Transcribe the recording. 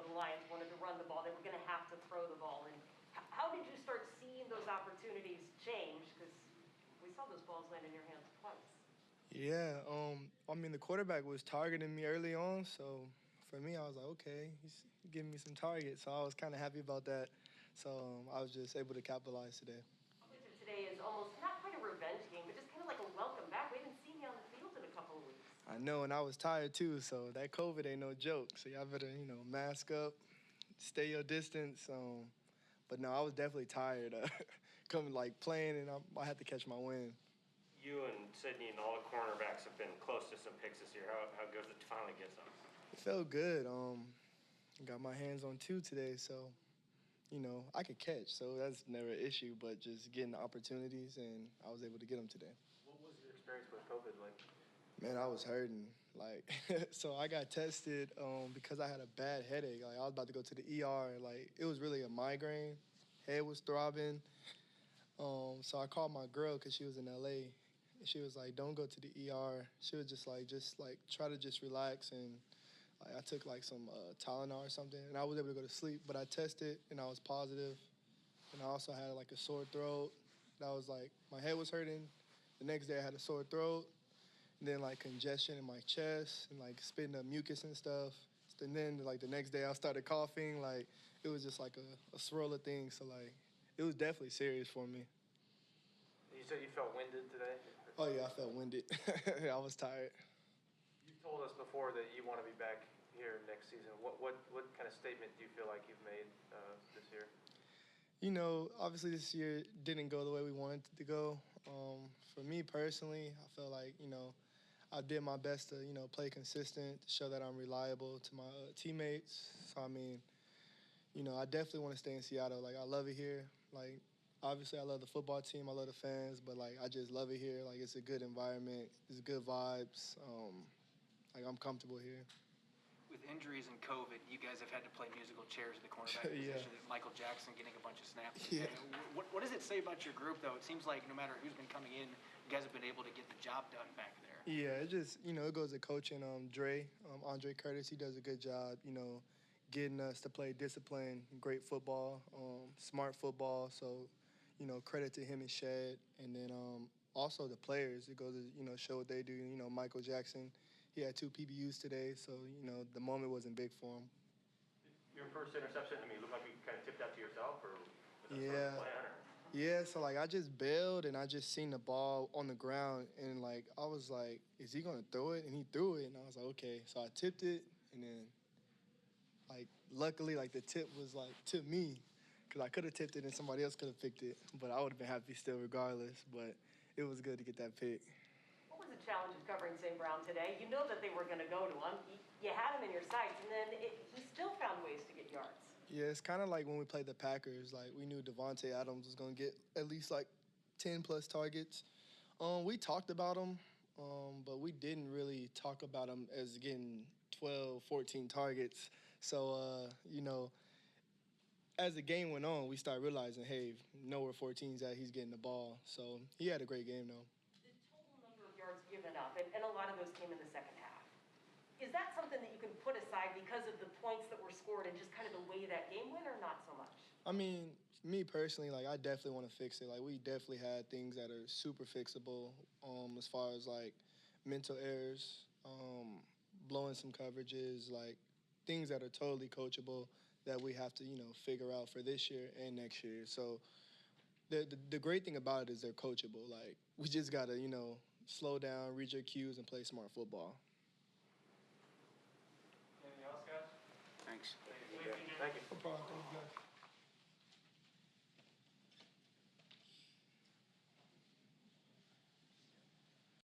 the Lions wanted to run the ball. They were going to have to throw the ball. And how did you start seeing those opportunities change? Because we saw those balls land in your hands twice. Yeah, I mean, the quarterback was targeting me early on, so for me, I was like, okay, he's giving me some targets, so I was kind of happy about that. So I was just able to capitalize today. Today is almost not quite a revenge game, but just kind of like a welcome back. We haven't seen you on the field in a couple of weeks. I know, and I was tired too, so that COVID ain't no joke. So y'all better, mask up, stay your distance. But no, I was definitely tired playing, and I had to catch my wind. You and Sydney and all the cornerbacks have been close to some picks this year. How good is it to finally get some? It felt good. Got my hands on 2 today, so, I could catch. So that's never an issue, but just getting the opportunities, and I was able to get them today. What was your experience with COVID like? Man, I was hurting. So I got tested because I had a bad headache. I was about to go to the ER. It was really a migraine. Head was throbbing. So I called my girl because she was in LA. And she was like, don't go to the ER. She was just try to just relax. And I took some Tylenol or something. And I was able to go to sleep. But I tested, and I was positive. And I also had a sore throat. That was my head was hurting. The next day I had a sore throat. And then congestion in my chest and spitting up mucus and stuff. And then the next day I started coughing. It was just a swirl of things. So it was definitely serious for me. You said you felt winded today? Oh, yeah, I felt winded. I was tired. You told us before that you want to be back here next season. What kind of statement do you feel like you've made this year? Obviously this year didn't go the way we wanted it to go. For me personally, I feel I did my best to, play consistent, to show that I'm reliable to my teammates. So, I definitely want to stay in Seattle. I love it here. Obviously, I love the football team. I love the fans. But, I just love it here. It's a good environment. It's good vibes. I'm comfortable here. With injuries and COVID, you guys have had to play musical chairs at the cornerback Yeah. position. Michael Jackson getting a bunch of snaps. Yeah. What does it say about your group, though? It seems like no matter who's been coming in, you guys have been able to get the job done back there. Yeah, it just, it goes to coaching Andre Curtis. He does a good job, getting us to play disciplined, great football, smart football. So, credit to him and Shed. And then also the players. It goes to, show what they do. Michael Jackson, he had 2 PBUs today. So, the moment wasn't big for him. Your first interception, it looked like you kind of tipped that to yourself, or was that Yeah. sort of plan, or? Yeah, so I just bailed and I just seen the ball on the ground and I was like, is he gonna throw it? And he threw it and I was like, okay. So I tipped it and then luckily the tip was to me because I could have tipped it and somebody else could have picked it, but I would have been happy still regardless. But it was good to get that pick. What was the challenge of covering St. Brown today? You know that they were going to go to him. You had him in your sights, and then he still found ways to get yards. Yeah, it's kind of like when we played the Packers. We knew Devontae Adams was going to get at least 10-plus targets. We talked about him, but we didn't really talk about him as getting 12, 14 targets. So, as the game went on, we started realizing, hey, know where 14's at, he's getting the ball. So he had a great game, though. The total number of yards given up, and a lot of those came in the second half. Is that something that you can put aside because of the points that were scored and just kind of the way that game went, or not so much? Me personally, I definitely want to fix it. We definitely had things that are super fixable as far as, mental errors, blowing some coverages, things that are totally coachable that we have to, figure out for this year and next year. So the great thing about it is they're coachable. We just got to, slow down, read your cues, and play smart football. Anything else, guys? Thanks. Thank you. No problem. Thank you, guys.